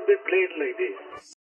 cannot be played like this.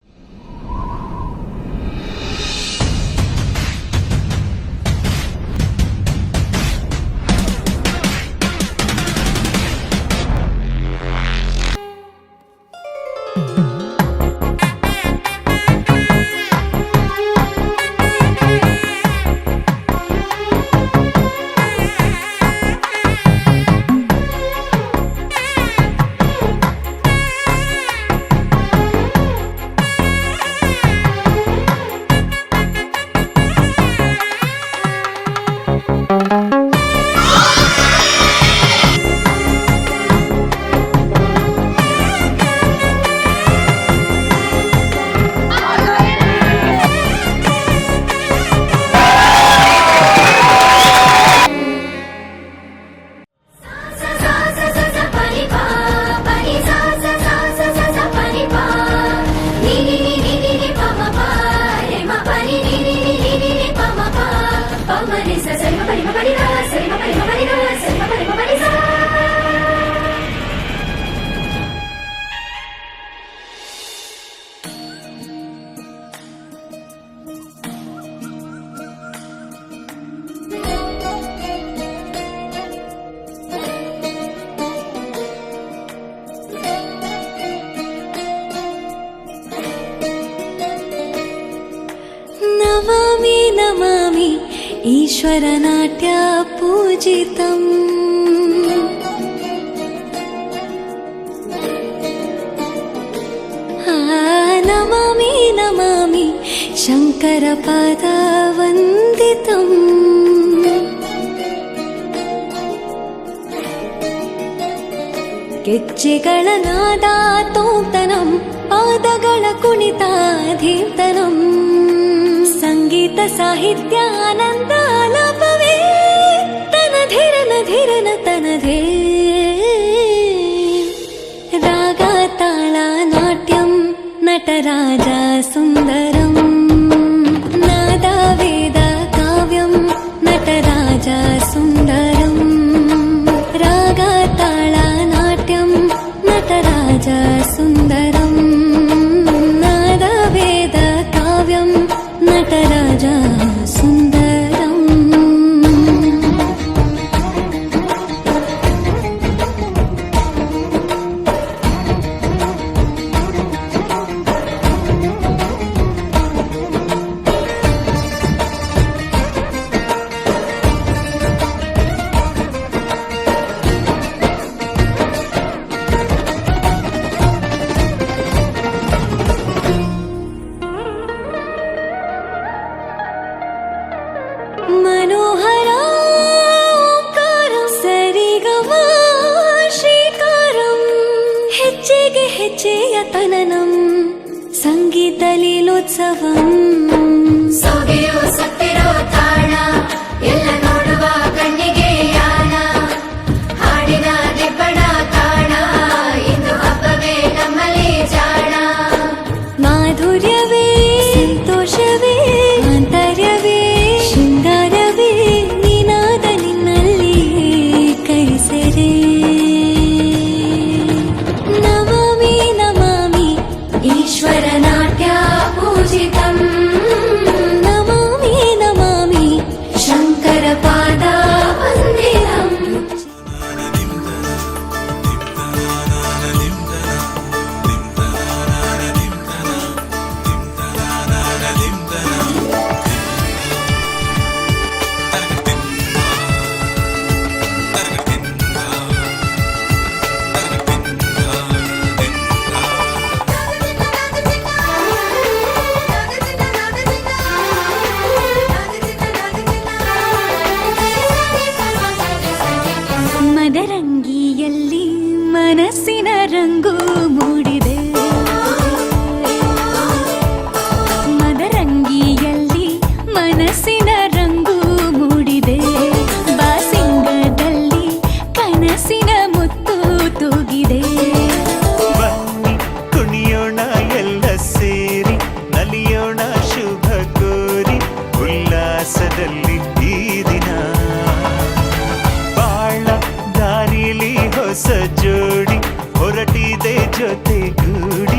ನಮಾಮಿ ನಮಾಮಿ ಈಶ್ವರ ನಾಟ್ಯ ಪೂಜಿತಂ ನಮಾಮಿ ನಮಾಮಿ ಶಂಕರ ಪಾದ ವಂದಿತಂ ಗೆಜ್ಜೆಗಳ ನಾದ ತೋಂತನಂ ಪಾದಗಳ ಕುಣಿತ ಧೀಂತನಂ ಸಂಗೀತ ಸಾಹಿತ್ಯ ಆನಂದ ಆಲಾಪವೇ ತನಧೀರನ ಧೀರನ ತನಧೇ ರಾಗ ತಾಳ ನಾಟ್ಯಂ ನಟರಾಜ ಸುಂದರಂ ನಾದ ವೇದ ಕಾವ್ಯಂ ನಟರಾಜ ಸುಂದರಂ ರಾಗ ತಾಳ ನಾಟ್ಯಂ ನಟರಾಜ ಸುಂದರಂ ನಾದ ವೇದ ಕಾವ್ಯಂ ನಟರಾಜ ಸುಂದರಂ ಮನೋಹರ ಓಂಕಾರಂ ಸರಿಗಮ ಶ್ರೀಕಾರಂ ಹೆಜ್ಜೆಗೆ ಹೆಜ್ಜೆಯ ತನನಂ ಸಂಗೀತ ಲೀಲೋತ್ಸವಂ ಸೊಗೆಯೋ ಸತ್ತಿರೋ ತಾಣ ಎಲ್ಲ ನೋಡುವ ಕಣ್ಣಿಗೆ ಯಾನ ಹಾಡಿನ ದಿಬ್ಬಣ ತಾಣ ಇಂದು ಹಬ್ಬವೇ ನಮ್ಮಲ್ಲಿ ಜಾಣ ಮಾಧುರ್ಯವೇ ಸಂತೋಷವೇ ಆಂತರ್ಯವೇ ಶೃಂಗಾರವೇ ನೀನಾದ ನಿನ್ನಲ್ಲಿ ಕೈಸೆರೆ ನಮಾಮಿ ನಮಾಮಿ ಈಶ್ವರ ನಾಟ್ಯ ಪೂಜಿತಂ ನಮಾಮಿ ನಮಾಮಿ ಶಂಕರ ಪಾದ ವಂದಿತಂ ಮದರಂಗಿಯಲ್ಲಿ ಮನಸ್ಸಿನ ರಂಗು ಮೂಡಿದೆ ಮದರಂಗಿಯಲ್ಲಿ ಮನಸ್ಸಿನ ರಂಗು ಮೂಡಿದೆ ಬಾಸಿಂಗದಲ್ಲಿ ಕನಸಿನ ಮುತ್ತು ತೂಗಿದೆ ಬನ್ನಿ ಕುಣಿಯೋಣ ಎಲ್ಲ ಸೇರಿ ನಲಿಯೋಣ ಶುಭ ಕೋರಿ ಉಲ್ಲಾಸದಲ್ಲಿ ಈ ದಿನ ಬಾಳ ದಾರಿಲಿ ಹೊಸ ಜೋಡಿ ಹೊರಟಿದೆ ಜೊತೆಗೂಡಿ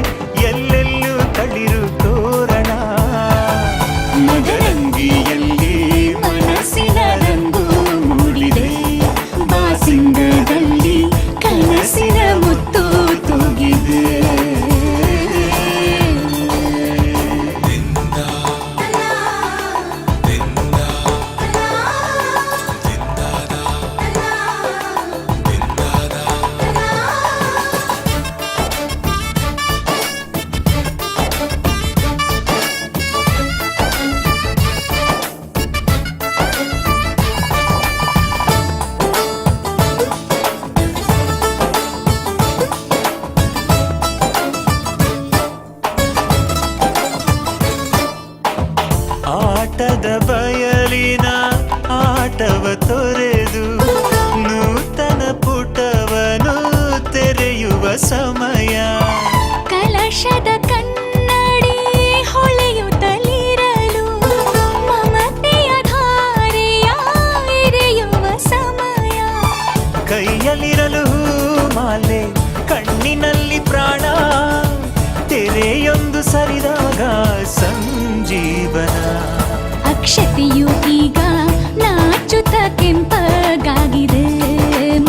ಸಮಯ. ಕಲಶದ ಕನ್ನಡಿ ಹೊಳೆಯುತ್ತಲಿರಲು ಮಮತೆಯ ಧಾರೆಯ ಎರೆಯುವ ಸಮಯ. ಕೈಯಲ್ಲಿರಲು ಮಾಲೆ ಕಣ್ಣಿನಲ್ಲಿ ಪ್ರಾಣ, ತೆರೆಯೊಂದು ಸರಿದಾಗ ಸಂಜೀವನ. ಅಕ್ಷತೆಯು ಈಗ ನಾಚುತ್ತ ಕೆಂಪಗಾಗಿದೆ,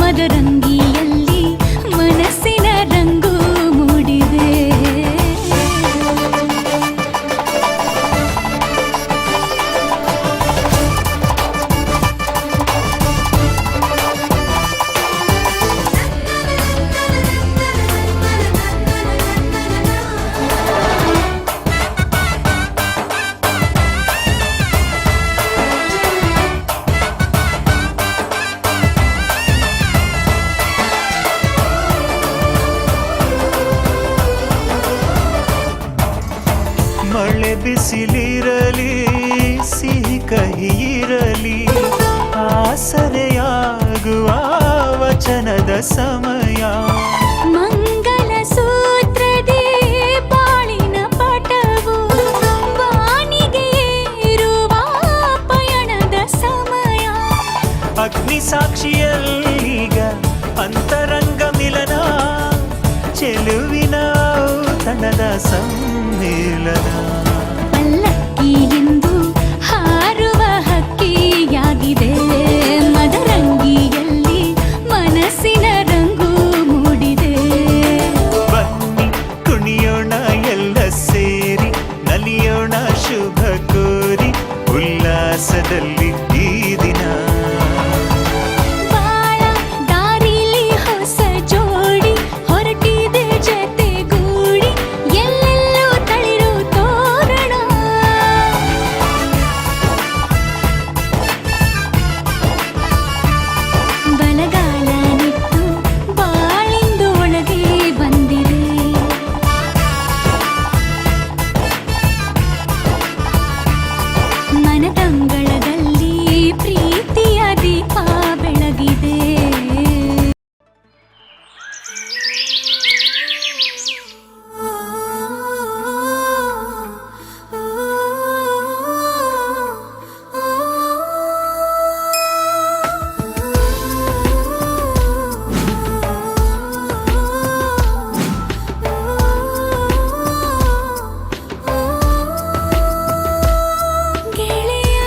ಮದರಂಗಿಯಲ್ಲಿ ಮನಸ್ಸಿನ ರಂಗು ಮೂಡಿದೆ. ಮಳೆ ಬಿಸಿಲಿರಲಿ ಸಿಹಿ ಕಹಿ ಇರಲಿ, ಆಸರೆಯಾಗುವ ವಚನದ ಸಮಯ. ಮಂಗಲ ಸೂತ್ರದೇ ಬಾಳಿನ ಪಟವು ವಾಣಿಗೆ ಏರುವ ಪಯಣದ ಸಮಯ. ಅಗ್ನಿ ಸಾಕ್ಷಿಯಲ್ಲೀಗ ಅಂತರಂಗ ಮಿಲನ, ಚೆಲುವಿನ ತನದ ಸಮ್ಮಿಲನ. ಪಲ್ಲಕ್ಕಿ ಎಂದು ಹಾರುವ ಹಕ್ಕಿಯಾಗಿದೆ, ಮದರಂಗಿಯಲ್ಲಿ ಮನಸ್ಸಿನ ರಂಗು ಮೂಡಿದೆ. ಬನ್ನಿ ಕುಣಿಯೋಣ ಎಲ್ಲ ಸೇರಿ, ನಲಿಯೋಣ ಶುಭ ಕೋರಿ, ಉಲ್ಲಾಸದಲ್ಲಿ ಈ ದಿನ. ಬಾಳ ದಾರಿಲಿ ಹೊಸ ಜೋಡಿ ಹೊರಟಿದೆ ಜತೆಗೂಡಿ, ಎಲ್ಲೆಲ್ಲೂ ತಳಿರು ತೋರಣ. ಬಲಗಾಲ ನಿಟ್ಟು ಬಾಳಿಂದು ಒಳಗೆ ಬಂದಿದೆ. ಮನದಂಗಳದಲ್ಲಿ ಪ್ರೀತಿಯ ದೀಪ ಬೆಳಗಿದೆ. ಗೆಳೆಯ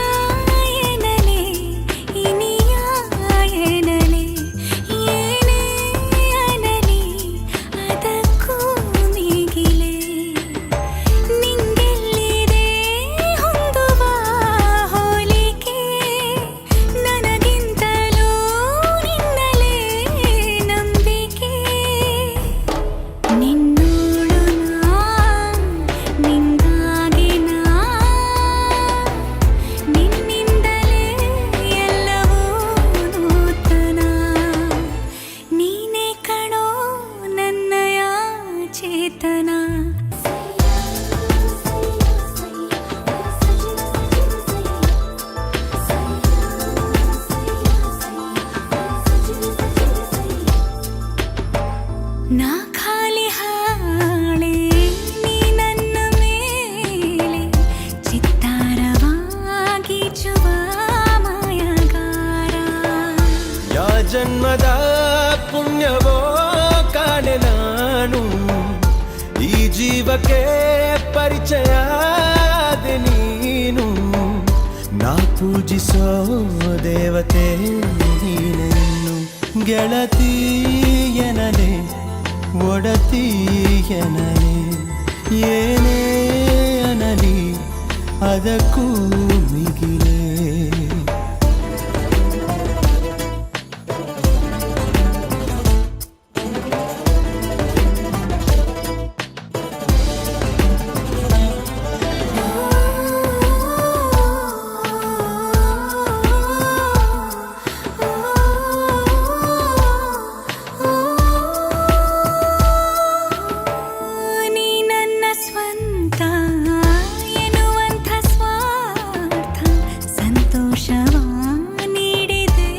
ಎನ್ನಲೆ, ಇನಿಯ ಎನ್ನಲೆ, ಏನೇ ಅನ್ನಲಿ ಅದಕ್ಕೂ ಮಿಗಿಲೆ. ನಿಂಗೆಲ್ಲಿದೆ ಹೊಂದುವ ಹೋಲಿಕೆ, ನನಗಿಂತಲೂ ನಿನ್ನಲೇ ನಂಬಿಕೆ. ನಿನ್ನೋಳು ನಾ, ನಿಂಗಾಗಿ ನಾ, ನಿನ್ನಿಂದಲೇ ಎಲ್ಲವೂ ನೂತನ. ನೀನೇ ಕಣೋ ನನ್ನಯ ಚೇತನ. ನಾ ಖಾಲಿ ಹಾಳೆ, ನೀ ನನ್ನ ಮೇಲೆ ಚಿತ್ತಾರವಾಗಿ ಚುವ ಮಾಯಗಾರ. ಯಾ ಜನ್ಮದ ಪುಣ್ಯವೋ ಕಾಣೆ ನಾನು, ಈ ಜೀವಕ್ಕೆ ಪರಿಚಯ ಆದೆ ನೀನು. ನಾ ಪೂಜಿಸೋ ದೇವತೆ ನೀನೆನ್ನು, ಗೆಳತಿ ಎನಲೆ ಒಡತಿ ಎನಲೆ, ಏನೇ ಅನಲಿ ಅದಕ್ಕೂ ಮಿಗಿಲೆ. ನೀ ನನ್ನ ಸ್ವಂತ ಎನ್ನುವಂಥ ಸ್ವಾರ್ಥ ಸಂತೋಷವ ನೀಡಿದೆ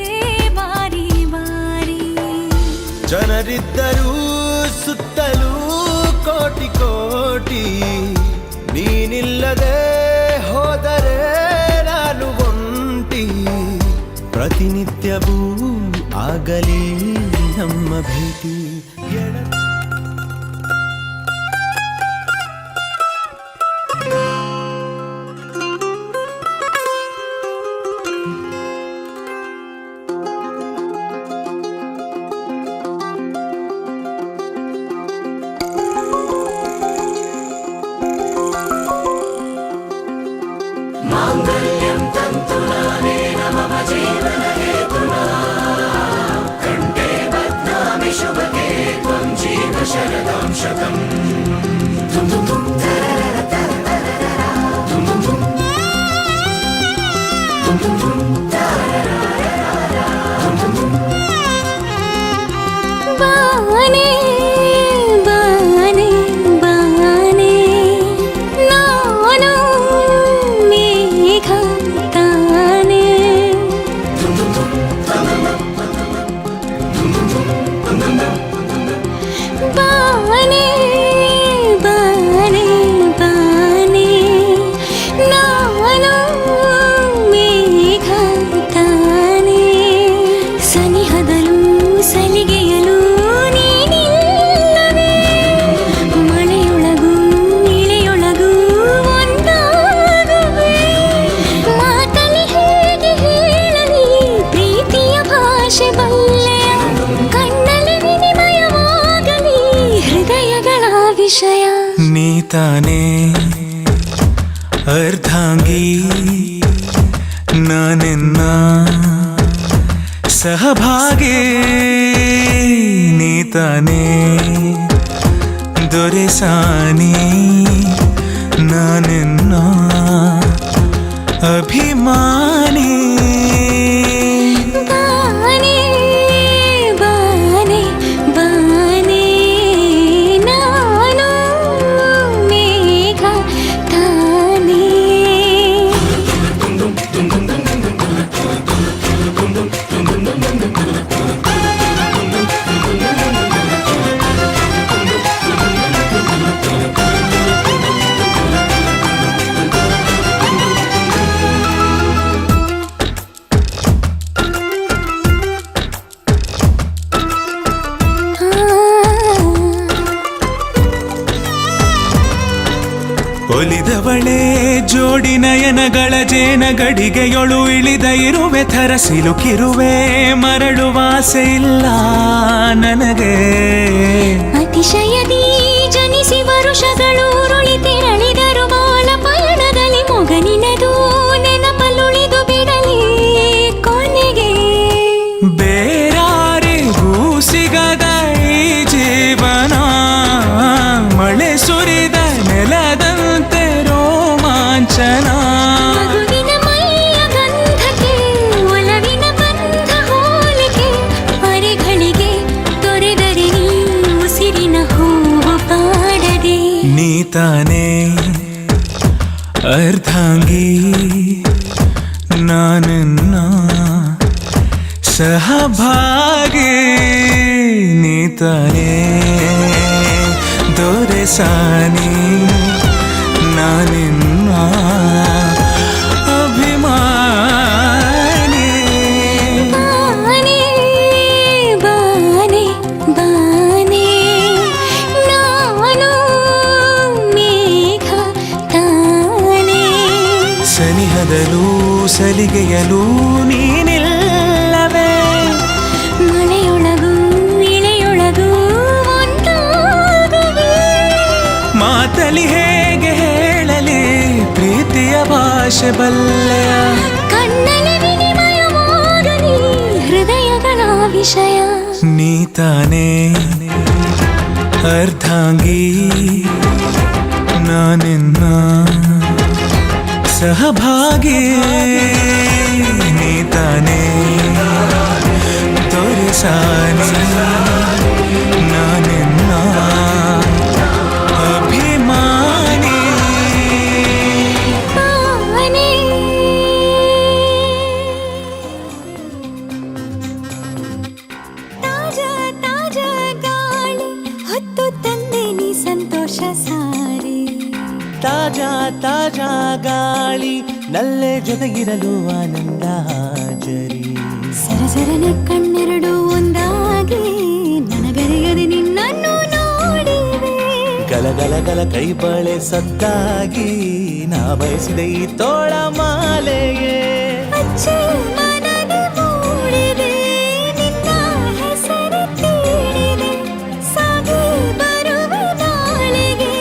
ಬಾರಿ ಬಾರಿ. ಜನರಿದ್ದರೂ ಸುತ್ತಲೂ ಕೋಟಿ ಕೋಟಿ ನೀನಿಲ್ಲದೆ ಹೋದರೆ ನಾನು ಒಂಟಿ ಪ್ರತಿನಿತ್ಯವೂ ಆಗಲಿ ನಮ್ಮ ಭೇಟಿ ಬಾನೆ ಬಾನೆ ಬಾನೆ ನಾನು ಮೇಘ ತಾನೆ ಬಾನೆ ಬಾನೆ ಬಾನೆ ನಾನು ಮೇಘ ತಾನೆ ಸನಿಹದಲು ಸಲಿಗೆಯಲು ನೀನಿಲ್ಲವೇ ಮಳೆಯೊಳಗೂ ಇಳೆಯೊಳಗೂ ಒಂದಾಗುವೆ ಮಾತಲ್ಲಿ ಹೇಗೆ ಹೇಳಲಿ ಪ್ರೀತಿಯ ಭಾಷೆ ಬಲ್ಲೆಯ ಕಣ್ಣಲ್ಲಿ ವಿನಿಮಯವಾಗಲಿ ಹೃದಯಗಳ ವಿಷಯ ನೀ ತಾನೇ ಅರ್ಧಾಂಗಿ ನಾನೆನ್ನ ಸಹಭಾಗಿ ನೀ ತಾನೇ ದೊರೆಸಾನಿ ನಾನೆನ್ನ ಅಭಿಮಾನಿ ಬಾನೆ ಬಾನೆ ಬಾನೆ ನಾನು ಮೇಘ ತಾನೆ ಒಲಿದವಳೆ ಜೋಡಿ ನಯನಗಳ ಜೇನ ಗಡಿಗೆಯೊಳು ಇಳಿದ ಇರುವೆ ಥರ ಸಿಲುಕಿರುವೆ ಮರಳುವಾಸೆ ಇಲ್ಲ ನನಗೆ ಅತಿಶಯದಿ ಜನಿಸಿ ವರುಷಗಳು ಉರುಳಿ ತೆರಳಿದರು ಬಾಳ ಪಯಣದಲ್ಲಿ ಮೊಗನಿನದು ನೆನಪಲ್ಲುಳಿದು ಬಿಡಲಿ ಕೊನೆಗೆ ಬೇರಾರಿಗೂ ಸಿಗದ ಈ ಜೀವನ ಮಳೆ ಸುರಿದ ನೆಲದಂತೆ ರೋಮಾಂಚನ ಮಗುವಿನ ಮೈಯ ಗಂಧಕ್ಕೆ ಒಲವಿನ ಬಂಧ ಹೋಲಿಕೆ ಅರೆಗಳಿಗೆ ತೊರೆದರೆ ನೀ ಉಸಿರಿನ ಹೂವು ಪಾಡದೆ ನೀ ತಾನೇ ಅರ್ಧಾಂಗಿ ನಾನೆನ್ನ ಸಹಭಾಗಿ ನೀ ತಾನೇ ದೊರೆಸಾನಿ ನಾನಿನ್ನ ಅಭಿಮಾನಿ ಬಾನೆ ಬಾನೆ ಬಾನೆ ನಾನು ಮೇಘ ತಾನೆ ಸನಿಹದಲು ಸಲಿಗೆಯಲು ನೀನಿಲ್ಲವೇ ಮಳೆಯೊಳಗೂ ಇಳೆಯೊಳಗೂ ಒಂದಾಗುವೆ ಮಾತಲಿ ಹೇಗೆ ಹೇಳಲಿ ಪ್ರೀತಿಯ ಭಾಷೆ ಬಲ್ಲೆಯ ಕಣ್ಣಲ್ಲಿ ವಿನಿಮಯವಾಗಲಿ ಹೃದಯಗಳ ವಿಷಯ ನೀ ತಾನೇ ಅರ್ಧಾಂಗಿ ನಾನಿನ್ನ ಸಹಭಾಗಿ ನೀ ತಾನೇ ತೋರಿಸಾನಿ ನಾನಿನ್ನ ಅಭಿಮಾನಿ ಬಾನೆ ತಾಜಾ ತಾಜಾ ಗಾಳಿ ಹೊತ್ತು ತಾಜಾ ತಾಜಾ ಗಾಳಿ ನಲ್ಲೆ ಜೊತೆಗಿರಲು ಆನಂದ ಹಾಜರಿ. ಸರಸರನೆ ಕಣ್ಣೆರಡು ಒಂದಾಗಿ ನನಗರಿಯದೆ ನಿನ್ನನ್ನು ನೋಡಿವೆ. ಗಲಗಲಗಲ ಕೈ ಬಳೆ ಸದ್ದಾಗಿ ನಾ ಬಯಸಿದೆ ಈ ತೋಳ ಮಾಲೆಯೇ. ಅಚ್ಚೆ ಮನದೆ ಮೂಡಿದೆ ನಿನ್ನ ಹೆಸರು ತಿಳಿದೆ. ಸಾಗಿ ಬರುವೆ ನಾಳೆಗೆ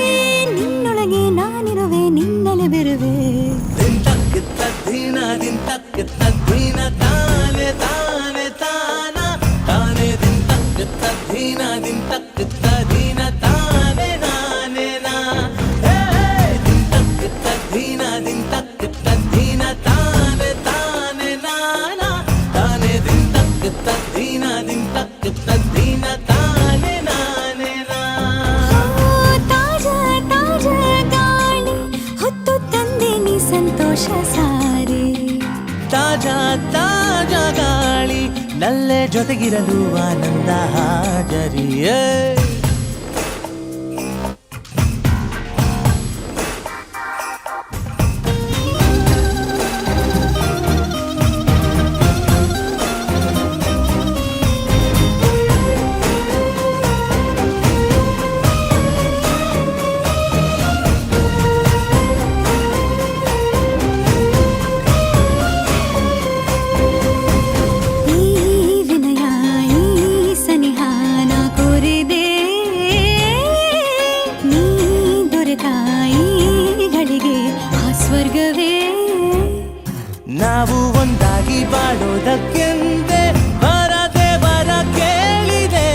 ನಿನ್ನೊಳಗೆ ನಾನಿರುವೆ ನಿನ್ನಲೆ ಬೆರುವೆ. ದಿಂತಕ್ಕೆ ತದ್ದೀನ ದಿಂತಕ್ಕೆ ತದ್ದೀನ ತಾನೆ ತಾನೆ ತಾನ ತಾನೆ ದಿಂತಕ್ಕೆ ತದ್ದೀನ ದಿಂತಕ್ಕೆ ತದ್ದೀನ ತಾನೆ ನಾನೆ ನಾ. ದಿಂತಕ್ಕೆ ತದ್ದೀನ ದಿಂತಕ್ಕೆ ತದ್ದೀನ ತಾನೆ ತಾನೆ ನಾನ ತಾನೆ ದಿಂತಕ್ಕೆ ತದ್ದೀನ ದಿಂತಕ್ಕೆ ತದ್ದೀನ ತಾನೆ ನಾನೆ ನಾ. ತಾಜಾ ತಾಜಾ ಗಾಳಿ ಹೊತ್ತು ತಂದೆ ನೀ ಸಂತೋಷ ಸಾರಿ. ತಾಜಾ ತಾಜಾ ಗಾಳಿ ನಲ್ಲೆ ಜೊತೆಗಿರಲು ಆನಂದ ಹಾಜರಿಯೇ. ಈ ವಿನಯ ಈ ಸನಿಹ ನಾ ಕೋರಿದೆ. ನೀ ದೊರೆತ ಈ ಗಳಿಗೆ ಆ ಸ್ವರ್ಗವೇ. ನಾವು ಒಂದಾಗಿ ಬಾಳೋದಕ್ಕೆಂದೇ ಬರದೆ ಬರ ಕೇಳಿದೆ.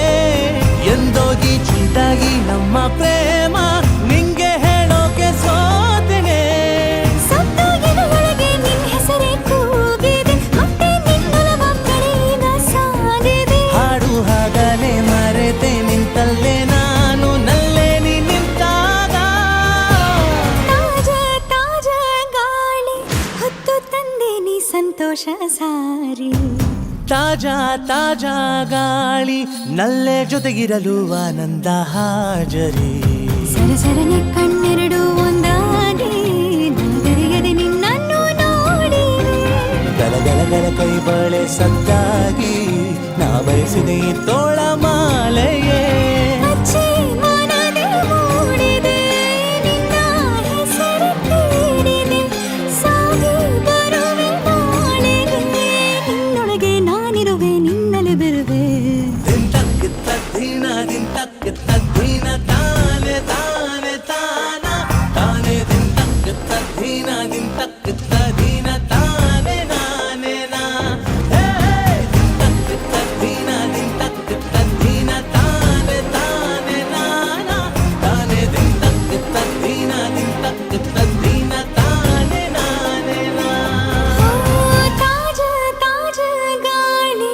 ಎಂದೋಗಿ ಚೀತಾಗಿ ನಮ್ಮ ಪ್ರೇಮ ನಿಂಗೆ ಹೇಳೋಕೆ ಸೋತೆನೆ. ಸತ್ತೋಗಿನ ಒಳಗೆ ನಿನ್ನ ಹೆಸರೇ ಕೂಗಿದೆ. ಮತ್ತೆ ನಿನ್ನೊಲವ ಕಡೆಯಿಂದ ಸಾಗಿದೆ. ಹಾಡು ಹಾಗಲೇ ಮರೆತೆ ನಿಂತಲ್ಲೇ ನಾನು ನಲ್ಲೇ ನೀ ನಿಂತಾಗ. ತಾಜಾ ತಾಜಾ ಗಾಳಿ ಹೊತ್ತು ತಂದೆ ನೀ ಸಂತೋಷ ಸಾರಿ. ತಾಜಾ ತಾಜಾ ಗಾಳಿ ನಲ್ಲೆ ಜೊತೆಗಿರಲು ಆನಂದ ಹಾಜರಿ. ಸರಸರನೆ ಕಣ್ಣೆರಡು ಒಂದಾಗಿ ನನಗರಿಯದೆ ನಿನ್ನನ್ನು ನೋಡಿವೆ. ಗಲಗಲಗಲ ಕೈ ಬಳೆ ಸದ್ದಾಗಿ ನಾ ಬಯಸಿದೆ ಈ ತೋಳ ಮಾಲೆಯೇ. ಅಚ್ಚೆ ಮನದೆ ಮೂಡಿದೆ ನಿನ್ನ ಹೆಸರು ತಿಳಿದೆ. ಸಾಗಿ ಬರುವೆ ನಾಳೆಗೆ ನಿನ್ನೊಳಗೆ ನಾನಿರುವೆ ನಿನ್ನಲೆ ಬೆರುವೆ. ದಿಂತಕ್ಕೆ ತದ್ದೀನ ದಿಂತಕ್ಕೆ ತದ್ದೀನ ತಾನೆ ತಾನೆ ತಾನ ತಾನೆ ದಿಂತಕ್ಕೆ ತದ್ದೀನ ದಿಂತಕ್ಕೆ ತದ್ದೀನ ತಾನೆ ನಾನೆ ನಾ. ದಿಂತಕ್ಕೆ ತದ್ದೀನ ದಿಂತಕ್ಕೆ ತದ್ದೀನ ತಾನೆ ತಾನೆ ನಾನ ತಾನೆ ದಿಂತಕ್ಕೆ ತದ್ದೀನ ದಿಂತಕ್ಕೆ ತದ್ದೀನ ತಾನೆ ನಾನೆ ನಾ. ತಾಜಾ ತಾಜಾ ಗಾಳಿ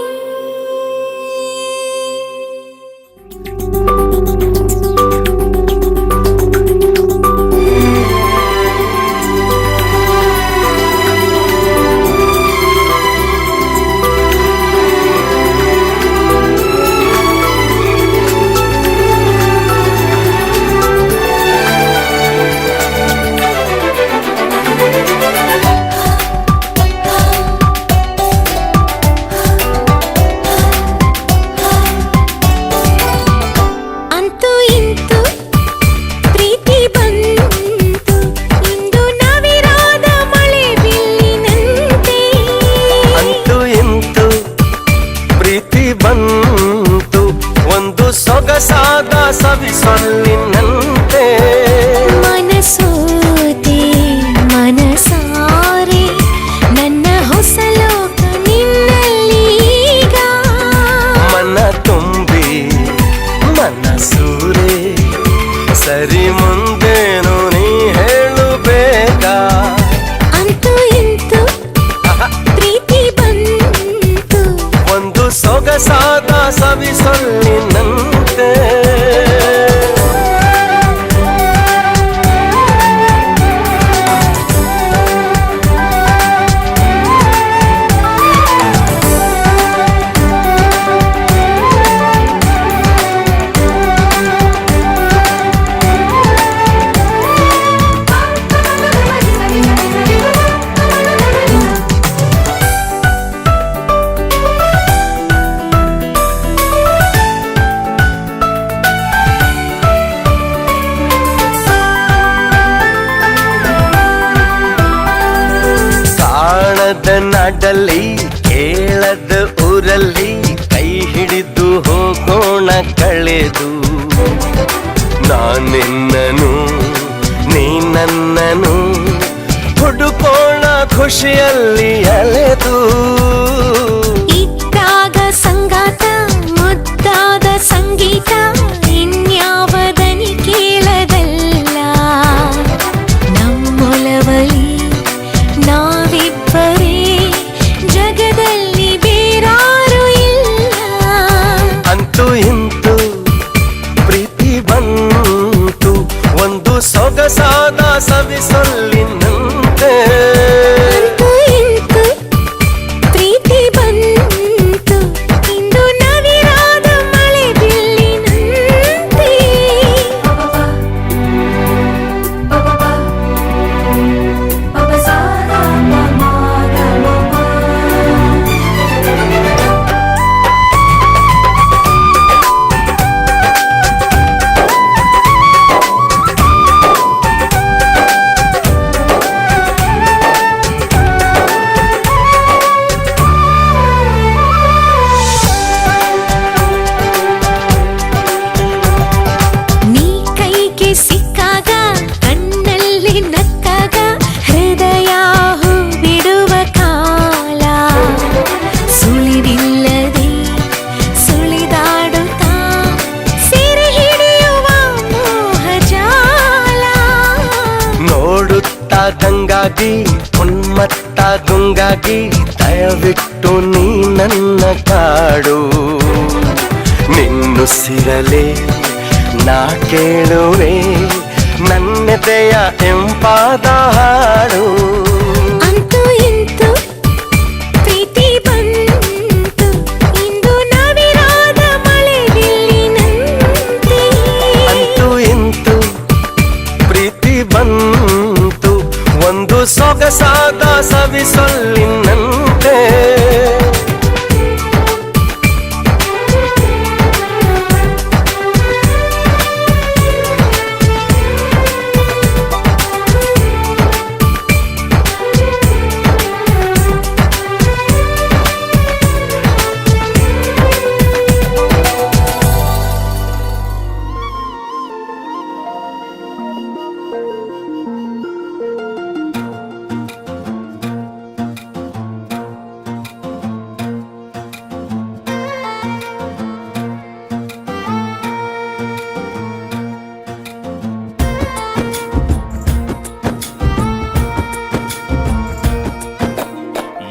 ಅಂತೂ ಇಂತು ಪ್ರೀತಿ ಬಂತು ಇಂದು ನವಿರಾದ ಮಳೆ ಬಿಲ್ಲಿನಂತೆ. ಅಂತೂ ಇಂತು ಪ್ರೀತಿ ಬಂತು ಒಂದು ಸೊಗಸಾದ ಸವಿಸೊಲ್ಲಿನಂತೆ. ಮನಸೋತೆ ಮನಸಾರೆ ನನ್ನ ಹೊಸ ಲೋಕ ನಿನ್ನಲ್ಲೀಗ. ಮನ ತುಂಬಿ ಮನಸೂರೆ ಸರಿ ಮುಂದೇನು ನೀ ಹೇಳು ಬೇಗ. ಅಂತೂ ಇಂತು ಪ್ರೀತಿ ಬಂತು ಒಂದು ಸೊಗಸಾದ ಸವಿಸೊಲ್ಲಿನಂತೆ. ಕಾಣದ ನಾಡಲ್ಲಿ ಕೇಳದ ಊರಲ್ಲಿ ಕೈ ಹಿಡಿದು ಹೋಗೋಣ ಕಳೆದು ನಾನಿನ್ನನು ನೀ ನನ್ನನು ಹುಡುಕೋಣ ಖುಷಿಯಲ್ಲಿ ಅಲೆದು ಇದ್ದಾಗ ಸಂಗಾತ ಮುದ್ದಾದ ಸಂಗೀತ ಇನ್ಯಾವದನಿ ಕೇಳದಲ್ಲ ನಮ್ಮೊಲವಲಿ ನಾವಿಬ್ಬರೇ ಜಗದಲ್ಲಿ ಬೇರಾರು ಇಲ್ಲ ಅಂತೂ ಇಂತೂ ಪ್ರೀತಿ ಬಂತು ಒಂದು ಸೊಗಸಾದ ಸವಿಸೊಲ್ಲಿನಂತೆ ಅಂತೂ ಇಂತೂ ಪ್ರೀತಿ ಬಂತು ಇಂದು ನವಿರಾದ ಮಳೆ ಬಿಲ್ಲಿನಂತೆ ನೀ ಕೈಗೆ ಸಿಕ್ಕಾಗ ಕಣ್ಣಲ್ಲಿ ನಕ್ಕಾಗ ಹೃದಯ ಹೂ ಬಿಡುವ ಕಾಲ ಸುಳಿವಿಲ್ಲದೆ ಸುಳಿದಾಡುತ್ತಾ ಸೆರೆ ಹಿಡಿಯುವ ಮೋಹಜಾಲ ನೋಡುತ್ತಾ ಗಂಗಾಗಿ ಉನ್ಮತ್ತ ಗುಂಗಾಗಿ ದಯವಿಟ್ಟು ನೀ ನನ್ನ ಕಾಡು ನಿನ್ನುಸಿರಲೇ ನಾ ಕೇಳುವೆ ನನ್ನೆದೆಯ ಎಂಪಾದ ಹಾಡು ಅಂತೂ ಇಂತೂ ಪ್ರೀತಿ ಬಂತು ಇಂದು ನವಿರಾದ ಮಳೆ ಬಿಲ್ಲಿನಂತೆ ಅಂತೂ ಇಂತೂ ಪ್ರೀತಿ ಬಂತು ಒಂದು ಸೊಗಸಾದ ಸವಿಸೊಲ್ಲಿನಂತೆ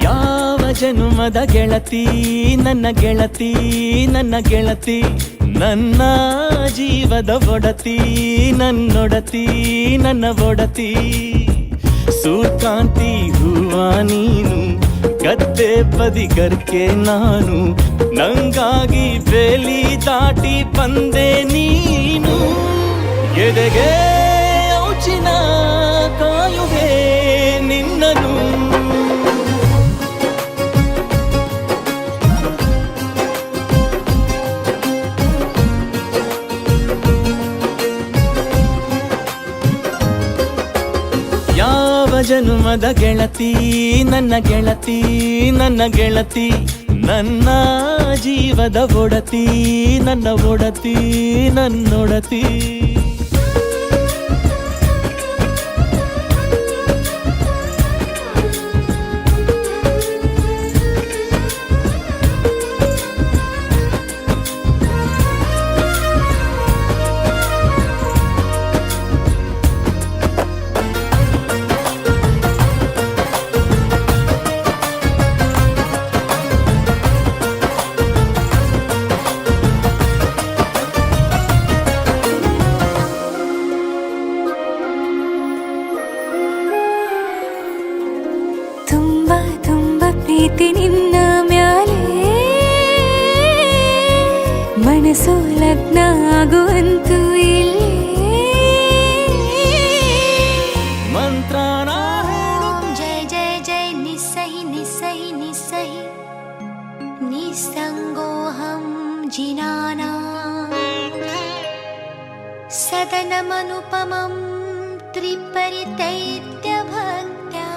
ಯಾವ ಜನುಮದ ಗೆಳತಿ ನನ್ನ ಗೆಳತಿ ನನ್ನ ಗೆಳತಿ ನನ್ನ ಜೀವದ ಒಡತಿ ನನ್ನೊಡತಿ ನನ್ನ ಒಡತಿ ಸೂರ್ಕಾಂತಿ ಹೂವ ನೀನು ಗದ್ದೆ ಬದಿಗರ್ಕೆ ನಾನು ನಂಗಾಗಿ ಬೇಲಿ ದಾಟಿ ಬಂದೆ ನೀನು ಎದೆಗೆ ಔಚಿನ ಕಾಯುವೆ ನಿನ್ನನು ಯಾವ ಜನುಮದ ಗೆಳತಿ ನನ್ನ ಗೆಳತಿ ನನ್ನ ಗೆಳತಿ ನನ್ನ ಜೀವದ ಒಡತಿ ನನ್ನ ಒಡತಿ ನನ್ನೊಡತಿ ಪ್ರೀತಿ ನಿನ್ನ ಮ್ಯಾಲೆ ಮನಸ್ಸು ಲಗ್ನ ಆಗುವಂತೂ ಇಲ್ಲೇ ಮಂತ್ರನ ಜಯ ಜಯ ಜಯ ನಿಸ್ಸಹಿ ನಿಸ್ಸಹಿ ನಿಸ್ಸಹಿ ನಿಸ್ಸಂಗೋಹಂ ಜಿನಾನಾ ಸದನಮನುಪಮಂ ತ್ರಿಪರಿತೈತ್ಯ ಭಕ್ತ್ಯಾ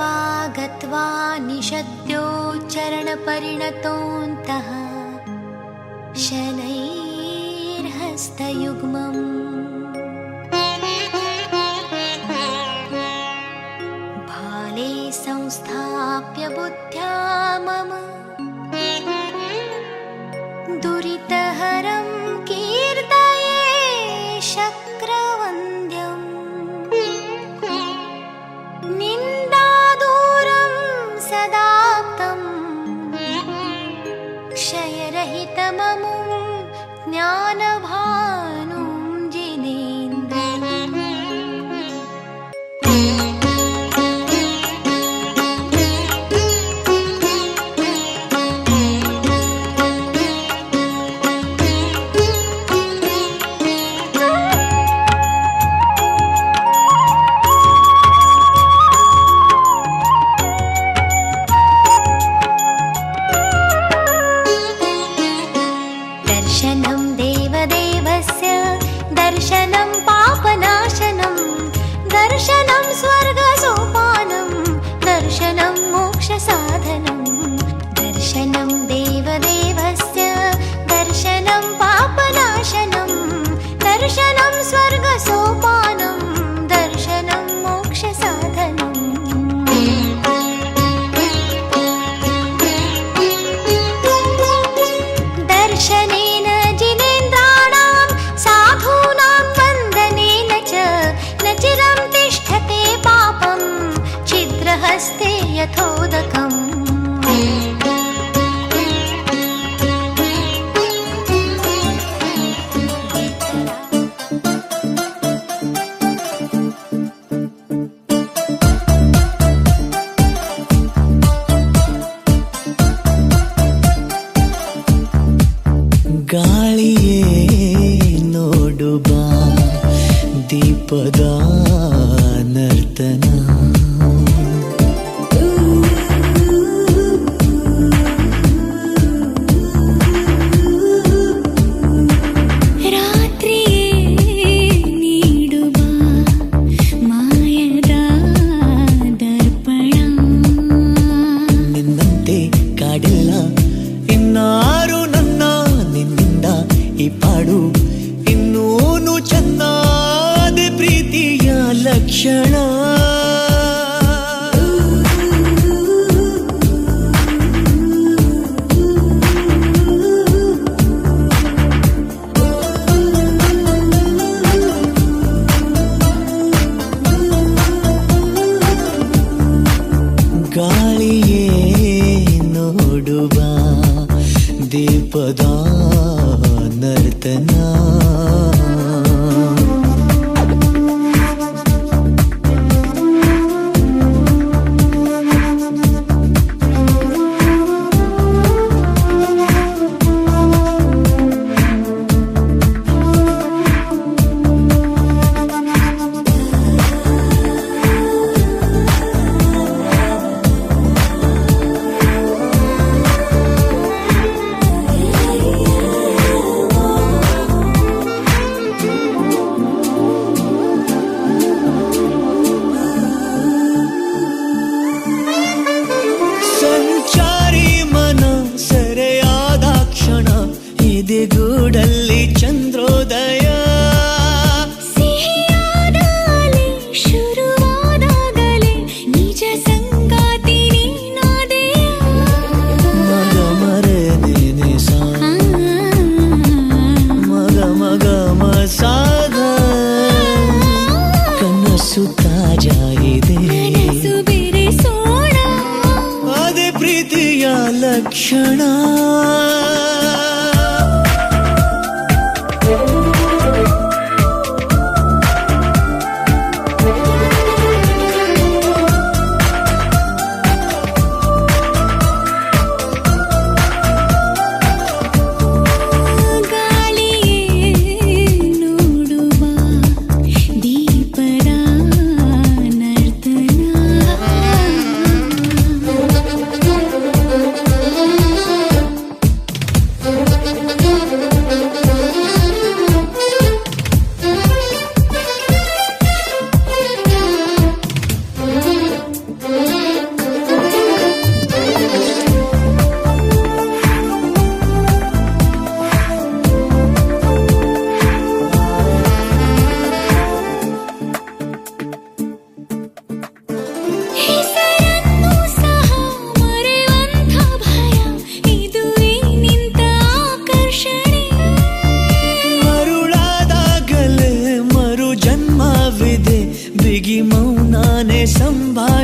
गत्वा गत्वा निषद्योच्चरणपरिणतोऽन्तः शनैर्हस्तयुग्मम् भाले संस्थाप्य बुद्ध्या मम दुरितहरं कीर्तये शक्रवन्द्यम् निन्दादूरं सदाप्तं क्षयरहितममुं ज्ञानभानुं जिनेन्द्रम् दर्शनं देवदेवस्य दर्शनं पापनाशनं दर्शनं स्वर्गसोपानं दर्शनं मोक्षसाधनं दर्शनं देवदेवस्य दर्शनं पापनाशनं दर्शनं स्वर्गसोपानं दर्शनं मोक्षसाधनम् दर्शनेन जिनेन्द्राणां साधूनां वन्दनेन च न चिरं तिष्ठते पापं छिद्रहस्ते यथोदकम् ಗಾಳಿಯೇ ನೋಡು ಬಾ ದೀಪದ ನರ್ತನ ರಾತ್ರಿಯೇ ನೀಡು ಬಾ ಮಾಯದ ದರ್ಪಣ ನಿನ್ನಂತೆ ಕಾಡಿಲ್ಲ ಇನ್ನಾರು ನನ್ನ ನಿನ್ನಿಂದ ಈ ಪಾಡು ಇನ್ನೂನು ಚೆನ್ನಾದ ಪ್ರೀತಿಯ ಲಕ್ಷಣ ಗಾಳಿಯೇ ನೋಡುವ ದೀಪದ ನರ್ತನ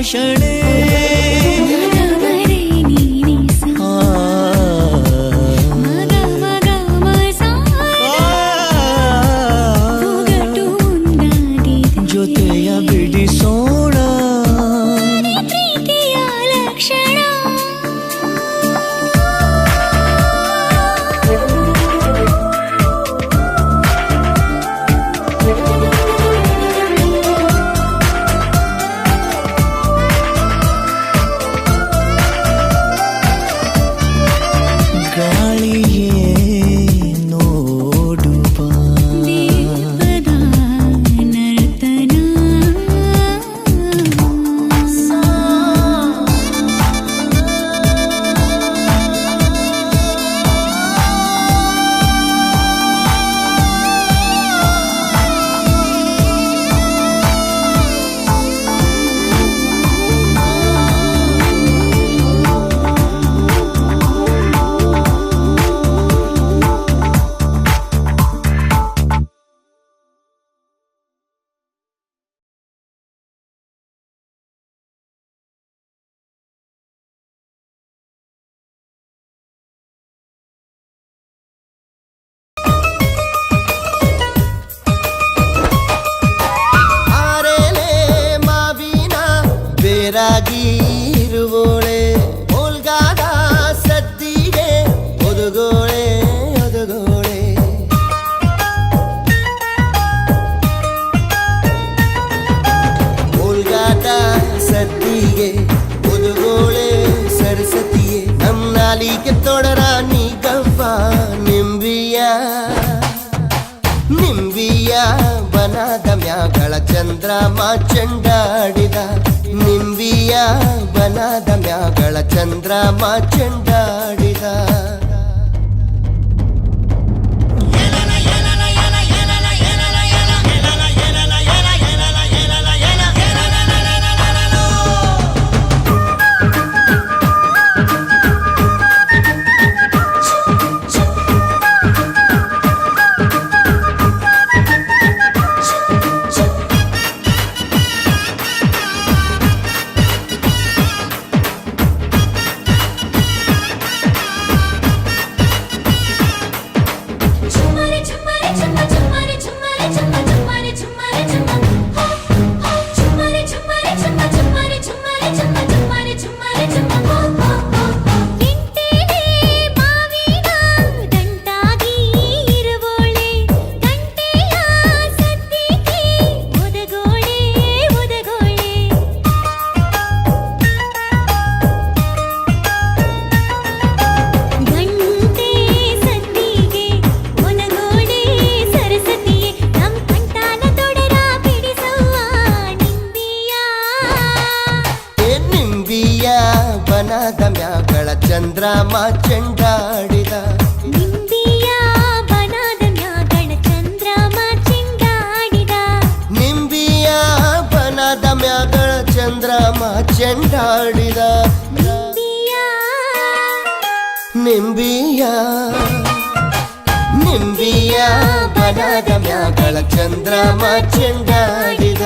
ಭಾಷಣೆ ಮಗವರೆ ನೀನೆ ಸ ಮಗ ಮಗ ಮಸಾಗಟು ಉಂದಾಗಿದೆ ಜೊತೆಯ ಬಿಡಿಸೋಣ ಪ್ರೀತಿಯ ಲಕ್ಷಣ ಗಾಳಿಯೇ ನೋಡು ಬಾ ದೀಪದ ನರ್ತನ ಆರೇಲೆ ಮಾವಿನ ಬೇರಾಗಿರುವೋಳೆ ಓಲ್ಗಾದ ಸದ್ದಿಗೆ ಒದಗೋಳೆ ಒದಗೋಳೆ ಓಲ್ಗಾದ ಸದ್ದಿಗೆ ಒದಗೋಳೆ ಸರಸ್ವತಿಯೇ ನಮ್ಮ ನಾಲಿಗೆ ತೊಡರ ನೀ ಗವ್ವ ನಿಂಬಿಯ ನಿಂಬಿಯ ಬನದ ಮ್ಯಾಗಳ ಚಂದ್ರಮ ಚೆಂಡಾಡಿದ ನಿಂಬಿಯ ಬನದ ಮ್ಯಾಗಳ ಚಂದ್ರಮ ಚೆಂಡಾಡಿದ ಚುಮ್ಮರೆ ಚುಮ್ಮರೆ ಚುಮ್ಮ ಚುಮ್ಮರೆ ಚುಮ್ಮರೆ ಚುಮ್ಮ ಚುಮ್ಮರೆ ಚುಮ್ಮರೆ ಚುಮ್ಮ ಚುಮ್ಮರೆ ಚುಮ್ಮರೆ ಚುಮ್ಮ ಚುಮ್ಮರೆ ಚುಮ್ಮರೆ ಚುಮ್ಮ ಚುಮ್ಮರೆ ಚುಮ್ಮರೆ ಚುಮ್ಮ ಎಂಟೇನೆ ಮಾವಿನ ದಂಟಾಗಿ ಇರುವೋಳೆ ಗಂಟೆಯ ಸದ್ದಿಗೆ ಒದಗೋಳೆ ಒದಗೋಳೆ ಗಂಟೆ ಸದ್ದಿಗೆ ಒನಗೋಡೆ ಸರಸ್ವತಿಯೇ ನಮ್ ಕಂಟಾಲ ತೊಡರ ಬಿಡಿಸುವ ನಿಂಬಿಯ ಏ ನಿಂಬಿಯ ಬನದ ಮ್ಯಾಗಳ ಚಂದ್ರಮ ಚೆಂಡಾಡಿದ ನಿಂಬಿಯ ಬನದ ಮ್ಯಾಗಳ ಚಂದ್ರಮ ಚೆಂಡಾಡಿದ ನಿಂಬಿಯ ಬನದ ಮ್ಯಾಗಳ ಚಂದ್ರಮ ಚೆಂಡಾಡಿದ ನಿಂಬಿಯ ನಿಂಬಿಯ ಬನದ ಮ್ಯಾಗಳ ಚಂದ್ರಮ ಚೆಂಡಾಡಿದ